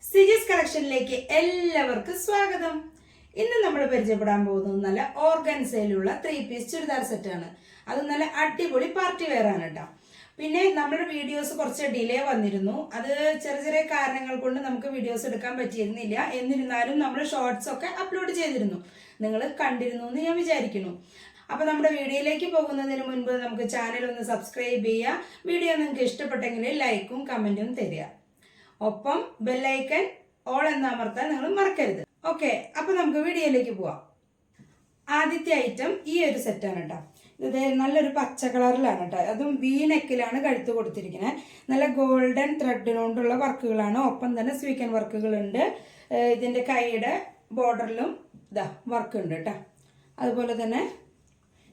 സിജീസ് കളക്ഷനിലേക്ക് എല്ലാവർക്കും സ്വാഗതം. ഇന്ന് നമ്മൾ പരിചയപ്പെടാൻ പോകുന്നത് നല്ല ഓർഗൻസയിലുള്ള 3 പീസ് ചുരിദാർ സെറ്റാണ്. അത് നല്ല അടിപൊളി പാർട്ടി വെയർ ആണ് കേട്ടോ. പിന്നെ നമ്മുടെ വീഡിയോസ് കുറച്ച് ഡിലേ വന്നിരുന്നു. അത് ചെറിയ ചെറിയ കാരണങ്ങൾ കൊണ്ട് നമുക്ക് വീഡിയോസ് എടുക്കാൻ പറ്റിയിരുന്നില്ല. എന്നിരുന്നാലും നമ്മൾ ഷോർട്സ് ഒക്കെ അപ്ലോഡ് ചെയ്തിരുന്നു. നിങ്ങൾ കണ്ടിരുന്നു എന്ന് ഞാൻ വിചാരിക്കുന്നു. അപ്പോൾ നമ്മുടെ വീഡിയോയിലേക്ക് പോകുന്നതിന് മുൻപ് നമുക്ക് ചാനൽ ഒന്ന് സബ്സ്ക്രൈബ് ചെയ്യുക. വീഡിയോ നിങ്ങൾക്ക് ഇഷ്ടപ്പെട്ടെങ്കിൽ ലൈക്കും കമൻറ്റും തരിക. ഒപ്പം ബെല്ലൈക്കൻ ഓൾ എന്ന് അമർത്താൻ നിങ്ങൾ മറക്കരുത്. ഓക്കെ, അപ്പോൾ നമുക്ക് വീഡിയോയിലേക്ക് പോവാം. ആദ്യത്തെ ഐറ്റം ഈ ഒരു സെറ്റാണ് കേട്ടോ. ഇത് നല്ലൊരു പച്ച കളറിലാണ് കേട്ടോ. അതും വി നെക്കിലാണ് കഴുത്ത് കൊടുത്തിരിക്കുന്നത്. നല്ല ഗോൾഡൻ ത്രെഡിനോണ്ടുള്ള വർക്കുകളാണ്. ഒപ്പം തന്നെ സ്വീക്കൻ വർക്കുകളുണ്ട്. ഇതിൻ്റെ കൈയുടെ ബോർഡറിലും ഇതാ വർക്ക് ഉണ്ട് കേട്ടോ. അതുപോലെ തന്നെ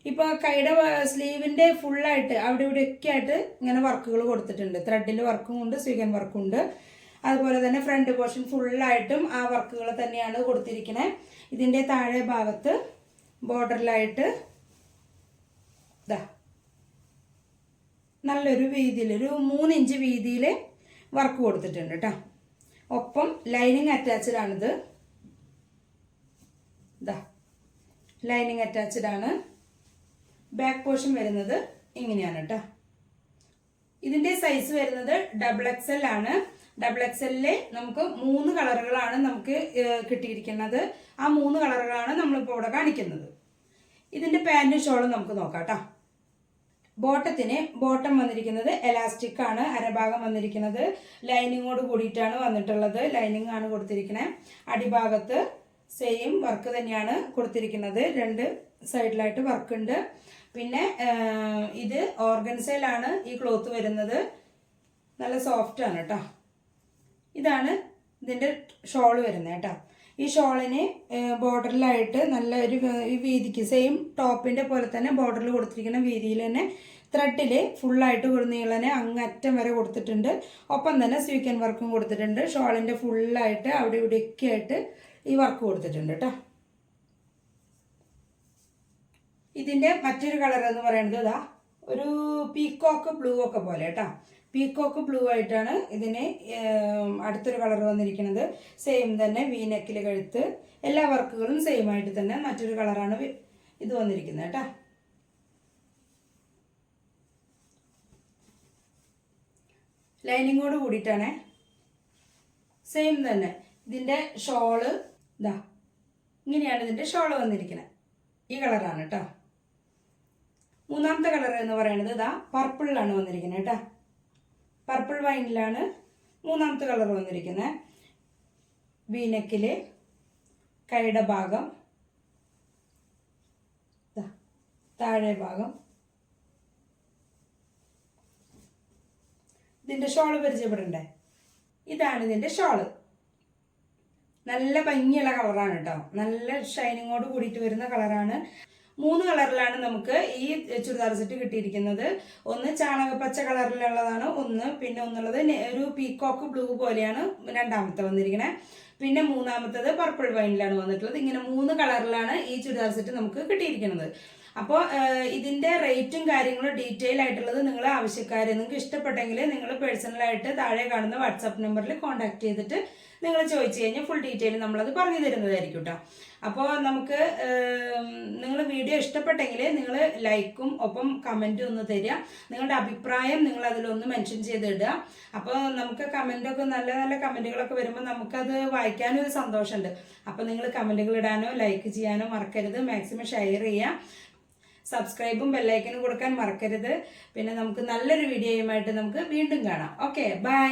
ഇപ്പോൾ കൈയുടെ സ്ലീവിൻ്റെ ഫുള്ളായിട്ട് അവിടെ ഇവിടെയൊക്കെ ആയിട്ട് ഇങ്ങനെ വർക്കുകൾ കൊടുത്തിട്ടുണ്ട്. ത്രെഡിൽ വർക്കും ഉണ്ട്, സ്വീക്കൻ വർക്കും ഉണ്ട്. അതുപോലെ തന്നെ ഫ്രണ്ട് പോർഷൻ ഫുള്ളായിട്ടും ആ വർക്കുകൾ തന്നെയാണ് കൊടുത്തിരിക്കുന്നത്. ഇതിൻ്റെ താഴെ ഭാഗത്ത് ബോർഡറിലായിട്ട് ഇതാ നല്ലൊരു വീതിയിൽ ഒരു 3 ഇഞ്ച് വീതിയിൽ വർക്ക് കൊടുത്തിട്ടുണ്ട് കേട്ടോ. ഒപ്പം ലൈനിങ് അറ്റാച്ച്ഡ് ആണിത്. ഇതാ ലൈനിങ് അറ്റാച്ച്ഡ് ആണ്. ബാക്ക് പോർഷൻ വരുന്നത് ഇങ്ങനെയാണ് കേട്ടോ. ഇതിൻ്റെ സൈസ് വരുന്നത് XXL ആണ്. XXL നമുക്ക് 3 കളറുകളാണ് നമുക്ക് കിട്ടിയിരിക്കുന്നത്. ആ 3 കളറുകളാണ് നമ്മളിപ്പോൾ ഇവിടെ കാണിക്കുന്നത്. ഇതിൻ്റെ പാൻറ്റും ഷോളും നമുക്ക് നോക്കാം കേട്ടോ. ബോട്ടം വന്നിരിക്കുന്നത് എലാസ്റ്റിക് ആണ്. അരഭാഗം വന്നിരിക്കുന്നത് ലൈനിങ്ങോട് കൂടിയിട്ടാണ് വന്നിട്ടുള്ളത്. ലൈനിങ് ആണ് കൊടുത്തിരിക്കുന്നത്. അടിഭാഗത്ത് സെയിം വർക്ക് തന്നെയാണ് കൊടുത്തിരിക്കുന്നത്. 2 സൈഡിലായിട്ട് വർക്ക് ഉണ്ട്. പിന്നെ ഇത് ഓർഗൻസയിലാണ് ഈ ക്ലോത്ത് വരുന്നത്. നല്ല സോഫ്റ്റ് ആണ് കേട്ടോ. ഇതാണ് ഇതിൻ്റെ ഷോൾ വരുന്നത് കേട്ടോ. ഈ ഷോളിന് ബോർഡറിലായിട്ട് നല്ല ഒരു വീതിക്ക് സെയിം ടോപ്പിൻ്റെ പോലെ തന്നെ ബോർഡറിൽ കൊടുത്തിരിക്കുന്ന വീതിയിൽ തന്നെ ത്രെഡിൽ ഫുള്ളായിട്ട് നീളനെ അങ്ങറ്റം വരെ കൊടുത്തിട്ടുണ്ട്. ഒപ്പം തന്നെ സ്വീക്കൻ വർക്കും കൊടുത്തിട്ടുണ്ട്. ഷോളിൻ്റെ ഫുള്ളായിട്ട് അവിടെ ഇവിടെയൊക്കെ ആയിട്ട് ഈ വർക്ക് കൊടുത്തിട്ടുണ്ട് കേട്ടോ. ഇതിൻ്റെ മറ്റൊരു കളർ എന്ന് പറയുന്നത് ഇതാ ഒരു പീക്കോക്ക് ബ്ലൂ ഒക്കെ പോലെ കേട്ടോ. പീക്കോക്ക് ബ്ലൂ ആയിട്ടാണ് ഇതിന് അടുത്തൊരു കളർ വന്നിരിക്കുന്നത്. സെയിം തന്നെ വി നെക്കിൽ കഴുത്ത് എല്ലാ വർക്കുകളും സെയിം ആയിട്ട് തന്നെ മറ്റൊരു കളറാണ് ഇത് വന്നിരിക്കുന്നത് കേട്ടോ. ലൈനിങ്ങോട് കൂടിയിട്ടാണ്. സെയിം തന്നെ ഇതിൻ്റെ ഷോള് ഇതാ ഇങ്ങനെയാണ് ഇതിൻ്റെ ഷോള് വന്നിരിക്കുന്നത്. ഈ കളറാണ് കേട്ടോ. മൂന്നാമത്തെ കളർ എന്ന് പറയുന്നത് ഇതാ പർപ്പിളിലാണ് വന്നിരിക്കുന്നത് കേട്ടോ. പർപ്പിൾ വൈനിലാണ് മൂന്നാമത്തെ കളർ വന്നിരിക്കുന്നത്. വീനെക്കിൽ കൈയുടെ ഭാഗം താഴെ ഭാഗം. ഇതിൻ്റെ ഷോള് പരിചയപ്പെടണ്ടേ? ഇതാണ് ഇതിൻ്റെ ഷോള്. നല്ല ഭംഗിയുള്ള കളറാണ് കേട്ടോ. നല്ല ഷൈനിങ്ങോട് കൂടിയിട്ട് വരുന്ന കളറാണ്. 3 കളറിലാണ് നമുക്ക് ഈ ചുരിദാർ സെറ്റ് കിട്ടിയിരിക്കുന്നത്. ഒന്ന് ചാണകപ്പച്ച കളറിലുള്ളതാണ് പിന്നെ ഒന്നുള്ളത് ഒരു പീക്കോക്ക് ബ്ലൂ പോലെയാണ് രണ്ടാമത്തെ വന്നിരിക്കുന്നത്. പിന്നെ മൂന്നാമത്തത് പർപ്പിൾ വൈനിലാണ് വന്നിട്ടുള്ളത്. ഇങ്ങനെ 3 കളറിലാണ് ഈ ചുരിദാർ സെറ്റ് നമുക്ക് കിട്ടിയിരിക്കുന്നത്. അപ്പോൾ ഇതിൻ്റെ റേറ്റും കാര്യങ്ങളും ഡീറ്റെയിൽ ആയിട്ടുള്ളത് നിങ്ങൾ ആവശ്യക്കാർ നിങ്ങൾക്ക് ഇഷ്ടപ്പെട്ടെങ്കിൽ നിങ്ങൾ പേഴ്സണലായിട്ട് താഴെ കാണുന്ന വാട്സാപ്പ് നമ്പറിൽ കോൺടാക്ട് ചെയ്തിട്ട് നിങ്ങൾ ചോദിച്ചു കഴിഞ്ഞാൽ ഫുൾ ഡീറ്റെയിൽ നമ്മളത് പറഞ്ഞു തരുന്നതായിരിക്കും കേട്ടോ. അപ്പോൾ നമുക്ക് നിങ്ങൾ വീഡിയോ ഇഷ്ടപ്പെട്ടെങ്കിൽ നിങ്ങൾ ലൈക്കും ഒപ്പം കമൻറ്റും ഒന്ന് തരിക. നിങ്ങളുടെ അഭിപ്രായം നിങ്ങൾ അതിലൊന്ന് മെൻഷൻ ചെയ്തിടുക. അപ്പോൾ നമുക്ക് കമൻറ്റൊക്കെ നല്ല നല്ല കമൻറ്റുകളൊക്കെ വരുമ്പോൾ നമുക്കത് വായിക്കാനും ഒരു സന്തോഷമുണ്ട്. അപ്പോൾ നിങ്ങൾ കമൻറ്റുകൾ ഇടാനോ ലൈക്ക് ചെയ്യാനോ മറക്കരുത്. മാക്സിമം ഷെയർ ചെയ്യുക. സബ്സ്ക്രൈബും ബെല്ലൈക്കനും കൊടുക്കാൻ മറക്കരുത്. പിന്നെ നമുക്ക് നല്ലൊരു വീഡിയോയുമായിട്ട് നമുക്ക് വീണ്ടും കാണാം. Okay, by.